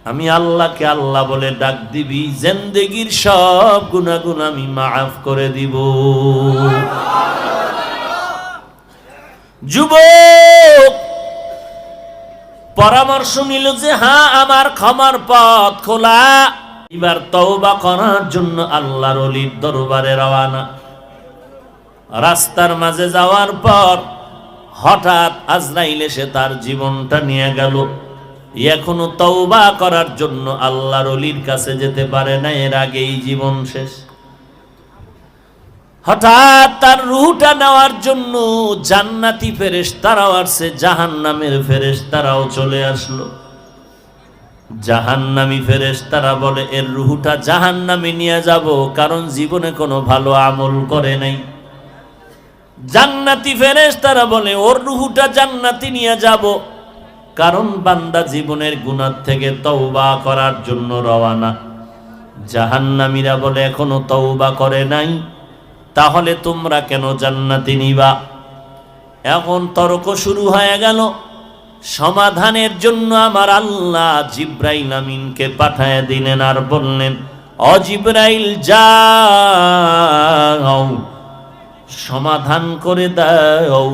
Speaker 1: আমি আল্লাহকে আল্লাহ বলে ডাক দিবি, জিন্দেগীর সব গুনাহগুন আমি মাফ করে দিব। যুবক পরামর্শ নিল যে হ্যাঁ আমার ক্ষমার পথ খোলা, এবার তওবা করার জন্য আল্লাহর ওলির দরবারে রওয়ানা। রাস্তার মাঝে যাওয়ার পর হঠাৎ আজরাইল এসে তার জীবনটা নিয়ে গেল। এখনো তওবা করার জন্য আল্লাহর ওলির কাছে যেতে পারে না, এর আগেই জীবন শেষ। হঠাৎ তার রূহটা নেওয়ার জন্য জান্নাতি ফেরেশতারাও আসছে, জাহান্নামের ফেরেশতারাও চলে আসলো। জাহান্নামী ফেরেশতারা বলে এর রূহটা জাহান্নামে নিয়ে যাব, কারণ জীবনে কোনো ভালো আমল করে নাই। জান্নাতি ফেরেশতারা বলে ওর রূহটা জান্নাতে নিয়ে যাব, কারণ বান্দা জীবনের গুনাহ থেকে তওবা করার জন্য রওয়ানা। জাহান্নামীরা বলে এখনো তওবা করে নাই, তাহলে তোমরা কেন জান্নাতে নিবা? এখন তর্ক শুরু হয়ে গেল। সমাধানের জন্য আমার আল্লাহ জিবরাইল আমিনকে পাঠায় দিলেন আর বললেন ও জিবরাইল যাও সমাধান করে দাও।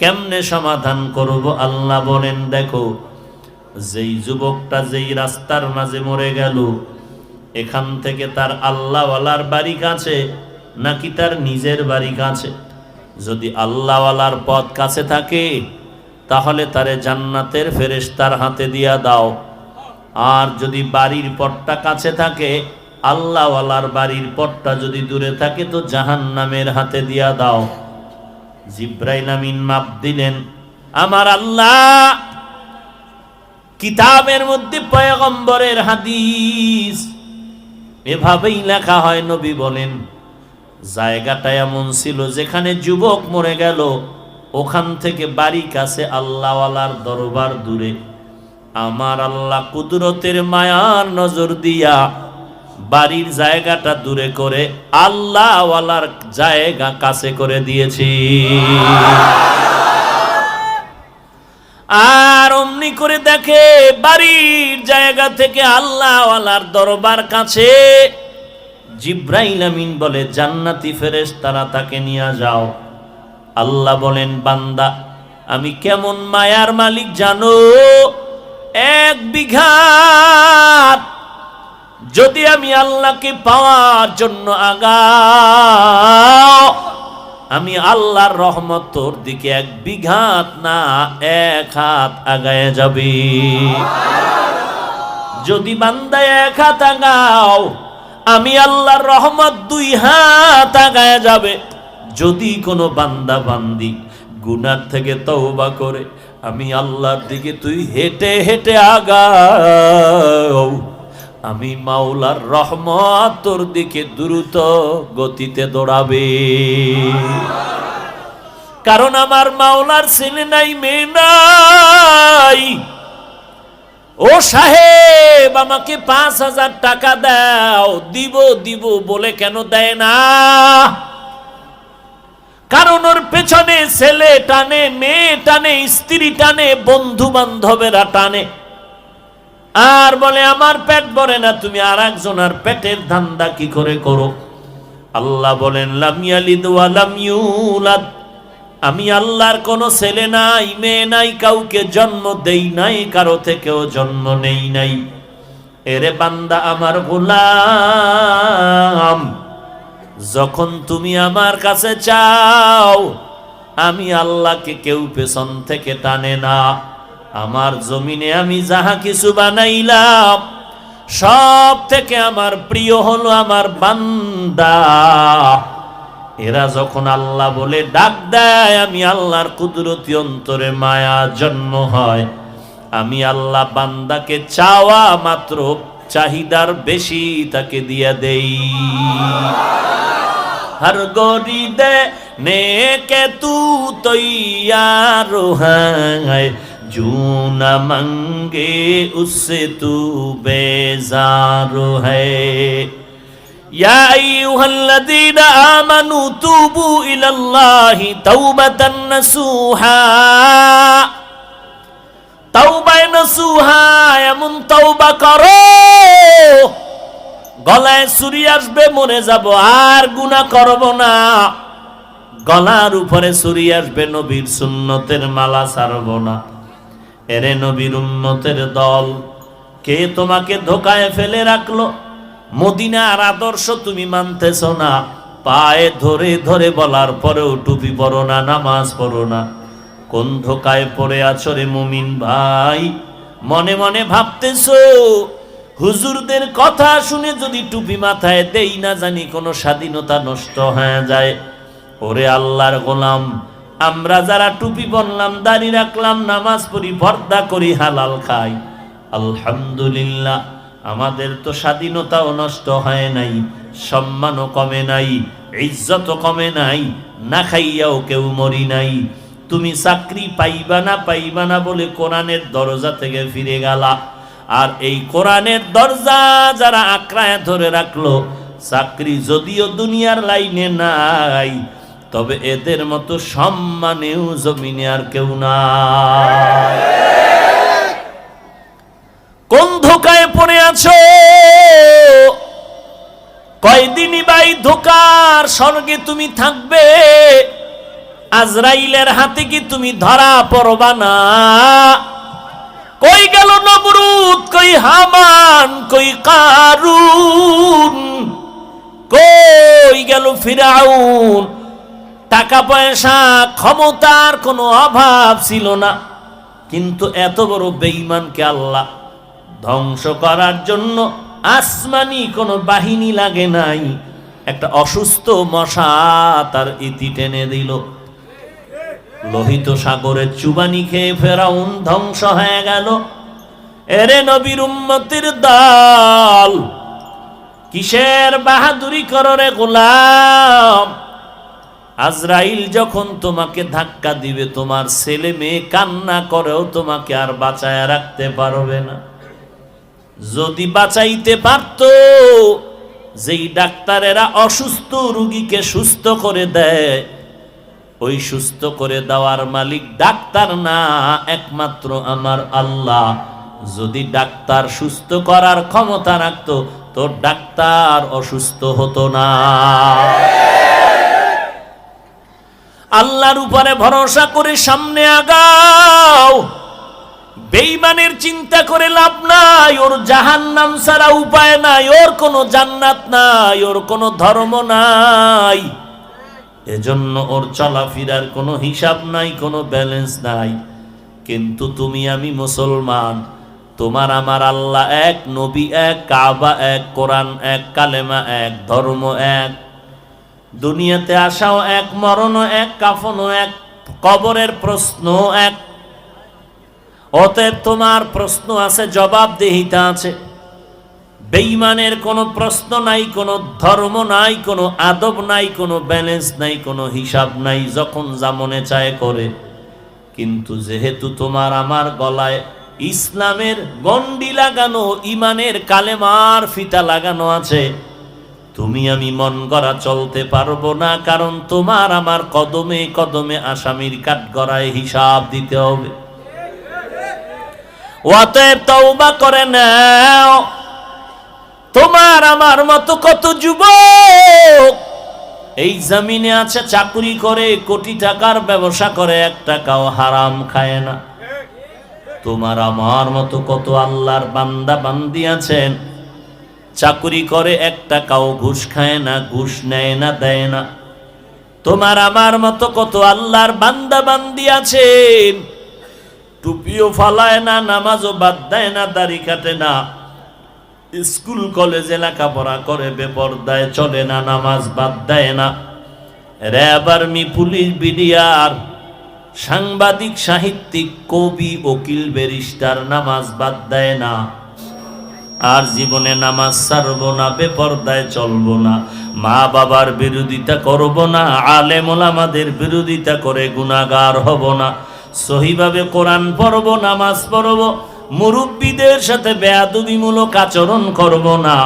Speaker 1: কেমনে সমাধান করব? আল্লাহ বলেন দেখো, যেই যুবকটা যেই রাস্তার মাঝে মরে গেল, এখান থেকে তার আল্লাহওয়ালার বাড়ি কাছে নাকি তার নিজের বাড়ি কাছে? যদি আল্লাহওয়ালার পথ কাছে থাকে তাহলে তারে জান্নাতের ফেরেশতার হাতে দিয়া দাও, আর যদি বাড়ির পথটা কাছে থাকে, আল্লাহওয়ালার বাড়ির পথটা যদি দূরে থাকে তো জাহান্নামের হাতে দিয়া দাও। জিবরাইল আমিন মাপ দিলেন। আমার আল্লাহ কিতাবের মধ্যে পয়গম্বরের হাদিস এভাবেই লেখা হয়। নবী বলেন জায়গাটা এমন ছিল যেখানে যুবক মরে গেল, ওখান থেকে বাড়ি কাছে, আল্লাহওয়ালার দরবার দূরে। আমার আল্লাহ কুদরতের মায়ার নজর দিয়া বাড়ির জায়গাটা দূরে করে আল্লাহওয়ালার জায়গা কাছে করে দিয়েছি। আর অমনি করে দেখে বাড়ির জায়গা থেকে আল্লাহওয়ালার দরবার কাছে। জিবরাইল আমিন বলে জান্নাতি ফেরেশতারা তাকে নিয়ে যাও। আল্লাহ বলেন বান্দা আমি কেমন মায়ার মালিক জানো? 1 বিঘা যদি আমি আল্লাহকে পাওয়ার জন্য আগাও, আমি আল্লাহর রহমত তোর দিকে 1 বিঘা না 1 হাত আগায় যাবে। যদি বান্দা 1 হাত আগাও, আমি আল্লাহর রহমত 2 হাত আগায় যাবে। যদি কোনো বান্দা বান্দি গুনাহ থেকে তওবা করে, আমি আল্লাহর দিকে তুই হেঁটে হেঁটে আগাও, আমি মাওলার রহমত তোর দিকে দ্রুত গতিতে দৌড়াবে। কারণ আমার মাওলার ছেলে নাই, মেয়ে নাই। ও সাহেব আমাকে 5000 টাকা দাও, দিব দিব বলে কেন দেয় না? কারণ ওর পেছনে ছেলে টানে, মেয়ে টানে, স্ত্রী টানে, বন্ধু বান্ধবেরা টানে, আর বলে আমার পেট ভরে না, তুমি আর একজনের পেটের ধান্দা কি করে করো? আল্লাহ বলেন লাম ইয়ালিদ ওয়া লাম ইউলাদ, আমি আল্লাহর কোনো ছেলে নাই, মেয়ে নাই, কাউকে জন্ম দেই নাই, কারো থেকেও জন্ম নেই নাই। এরে বান্দা আমার গোলাম, যখন তুমি আমার কাছে চাও আমি আল্লাহকে কেউ পেছন থেকে টানে না। আমার জমিনে আমি যাহা কিছু বানাইলাম সব থেকে আমার প্রিয় হলো আমার বান্দা। এরা যখন আল্লাহ বলে ডাক দেয়, আমি আল্লাহর কুদরতি অন্তরে মায়া জন্ম হয়। আমি আল্লাহ বান্দাকে চাওয়া মাত্র চাহিদার বেশি তাকে দিয়া দেই। हर गोरी दे ने के तू तैयार है, जू न मंगे उससे तू बेजार है। या अय्युहल्लज़ीना आमनू तूबू इलल्लाहि तौबतन नसूहा। तौबा नसूहा एमन तौबा करो গলায় ছুরি আসবে, মরে যাব, আর গুনাহ করব না। গলার উপরে ছুরি আসবে, নবীর সুন্নতের মালা ছাড়ব না। এরে নবীর উম্মতের দল, কে তোমাকে ধোকায় ফেলে রাখলো? মদিনার আদর্শ তুমি মানতেছো না, পায়ে ধরে ধরে বলার পরেও টুপি পরো না, নামাজ পড়ো না। কোন ধোকায় পড়ে আছো রে মুমিন ভাই? মনে মনে ভাবতেছো হুজুরদের কথা শুনে যদি টুপি মাথায় দেই না জানি কোন স্বাধীনতা নষ্ট হয়ে যায়। ওরে আল্লাহর গোলাম, আমরা যারা টুপি পরলাম, দাড়ি রাখলাম, নামাজ পড়ি, পর্দা করি, হালাল খাই, আলহামদুলিল্লাহ, আমাদের তো স্বাধীনতাও নষ্ট হয় নাই, সম্মানও কমে নাই, ইজ্জতও কমে নাই, না খাইয়াও কেউ মরি নাই। তুমি চাকরি পাইবা না বলে কোরআনের দরজা থেকে ফিরে গেলা। আর এই কোরআনের দরজা যারা আঁকড়ায় ধরে রাখলো, চাকরি যদিও দুনিয়ার লাইনে নাই, তবে এদের মতো সম্মানেও জমিনে আর কেউ নাই। কোন ধোকায় পড়ে আছো? কয়দিনই বাই ধোকার স্বর্গে তুমি থাকবে? আজরাইলের হাতে কি তুমি ধরা পড়বা না? কই গেল নমরুদ, কই হামান, কই কারুন, কই গেল ফিরাউন? টাকা পয়সা ক্ষমতার কোনো অভাব ছিল না, কিন্তু এত বড় বেঈমানকে আল্লাহ ধ্বংস করার জন্য আসমানি কোনো বাহিনী লাগে নাই। একটা অসুস্থ মশা তার ইতি টেনে দিল, লোহিত সাগরের চুবানি খেয়ে ফেরাউন ধ্বংস হয়ে গেল। এরে নবীর উম্মতের দল, কিসের বাহাদুরি করো রে গোলাম? আজরাইল যখন তোমাকে ধাক্কা দিবে, তোমার ছেলে মেয়ে কান্না করেও তোমাকে আর বাঁচায় রাখতে পারবে না। যদি বাঁচাইতে পারত, যেই ডাক্তারেরা অসুস্থ রোগীকে সুস্থ করে দেয়, ওই সুস্থ করে দেওয়ার মালিক ডাক্তার না, একমাত্র আমার আল্লাহ। যদি ডাক্তার সুস্থ করার ক্ষমতা রাখতো, তো ডাক্তার অসুস্থ হতো না। আল্লাহর উপরে ভরসা করে সামনে আগাও। বেঈমানের চিন্তা করে লাভ নাই, ওর জাহান্নাম ছাড়া উপায় নাই, ওর কোনো জান্নাত নাই, ওর কোনো ধর্ম নাই। এজন্য ওর চলাফেরার কোনো হিসাব নাই, কোনো ব্যালেন্স নাই। কিন্তু তুমি আমি মুসলমান, তোমার আমার আল্লাহ এক, নবী এক, কাবা এক, কোরআন এক, কালেমা এক, ধর্ম এক, দুনিয়াতে আসাও এক, মরণও এক, কাফনও এক, কবরের প্রশ্ন এক। অতএব তোমার প্রশ্ন আছে, জবাবদিহিতা আছে। বেঈমানের কোনো প্রশ্ন নাই, কোনো ধর্ম নাই, কোনো আদব নাই, কোনো ব্যালেন্স নাই, কোনো হিসাব নাই, যখন যা মনে চায় করে। কিন্তু যেহেতু তোমার আমার গলায় ইসলামের গন্ডি লাগানো, ইমানের কালেমার ফিতা লাগানো আছে, তুমি আমি মন গড়া চলতে পারবো না। কারণ তোমার আমার কদমে কদমে আসামির কাঠগড়ায় হিসাব দিতে হবে। অতএব তওবা করে নাও। তোমার আমার মতো কত যুবক এই জমিনে আছে, চাকরি করে, কোটি টাকার ব্যবসা করে, এক টাকাও হারাম খায় না। তোমার আমার মতো কত আল্লাহর বান্দা বান্দি আছেন, চাকরি করে, এক টাকাও ঘুষ খায় না, ঘুষ নেয় না, দেয় না। তোমার আমার মতো কত আল্লাহর বান্দা বান্দি আছেন, টুপিও ফালায় না, নামাজও বাদ দেয় না, দাড়ি কাটে না, স্কুল কলেজে লেখাপড়া করে বেপরদায় চলে না, নামাজ বাদ দেয় না, র্যাব আর্মি পুলিশ বিডিআর সাংবাদিক সাহিত্যিক কবি উকিল ব্যারিস্টার নামাজ বাদ দেয় না, আর জীবনে নামাজ ছাড়বো না, বেপরদায় চলবো না, মা বাবার বিরোধিতা করব না, আলেম ওলামাদের বিরোধিতা করে গুনাহগার হব না, সহিভাবে কোরআন পড়ব, নামাজ পড়ব, মুরব্বীদের সাথে বেয়াদবিমূলক আচরণ করব না,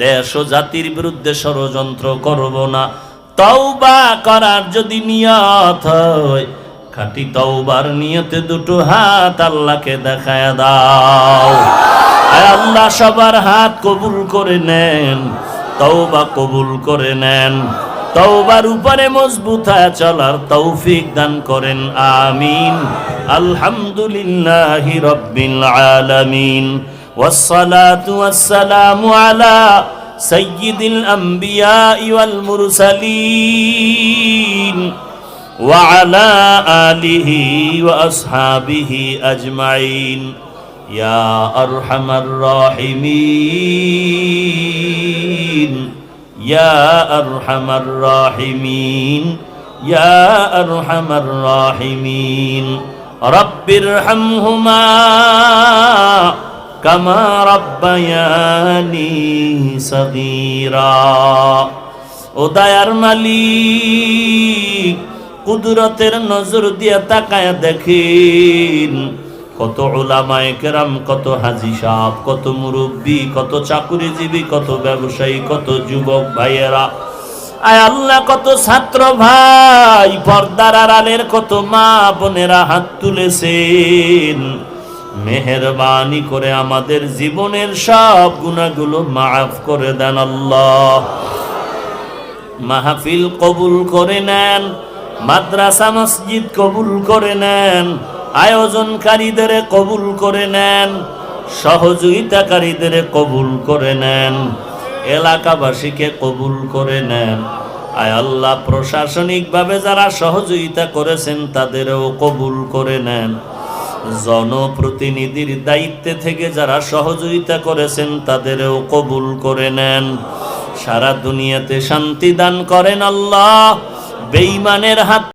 Speaker 1: দেশ ও জাতির বিরুদ্ধে ষড়যন্ত্র করব না। তওবা করার যদি নিয়ত হয়, খাঁটি তওবার নিয়তে দুটো হাত আল্লাহকে দেখায় দাও। আয় আল্লাহ সবার হাত কবুল করে নেন, তওবা কবুল করে নেন, তওবার উপরে মজবুত হয়ে চলার তৌফিক দান করেন, আমিন। আলহামদুলিল্লাহি রাব্বিল আলামিন, ওয়াসসালাতু ওয়াসসালামু আলা সাইয়্যিদিল আম্বিয়া ওয়াল মুরসালিন ওয়া আলা আলিহি ওয়া আসহাবিহি আজমাইন। ইয়া আরহামার রাহিমিন, ইয়া আরহামার রাহিমিন, ইয়া আরহামার রাহিমিন। রব্বিরহামহুমা কামা রাব্বায়ানি সগীরা। ও দয়ার মালিক, কুদরতের নজর দিয়ে তাকায় দেখেন কত উলামায়ে কেরাম, কত হাজী সাহেব, কত মুরব্বী, কত চাকুরিজীবী, কত ব্যবসায়ী, কত যুবক ভাইয়েরা, আয় আল্লাহ কত ছাত্র ভাই, পর্দার আড়ালের কত মা বোনেরা হাত তুলেছেন। মেহেরবানি করে আমাদের জীবনের সব গুনাহগুলো মাফ করে দেন আল্লাহ। মাহফিল কবুল করে নেন, মাদ্রাসা মসজিদ কবুল করে নেন, আয়োজনকারীদের কবুল করে নেন, সহযোগিতাকারীদের কবুল করে নেন, এলাকাবাসীকে কবুল করে নেন। আয় আল্লাহ প্রশাসনিকভাবে যারা সহযোগিতা করেছেন তাদেরও কবুল করে নেন। জনপ্রতিনিধির দায়িত্বে থেকে যারা সহযোগিতা করেছেন তাদেরও কবুল করে নেন। সারা দুনিয়াতে শান্তি দান করেন আল্লাহ। বেঈমানের হাত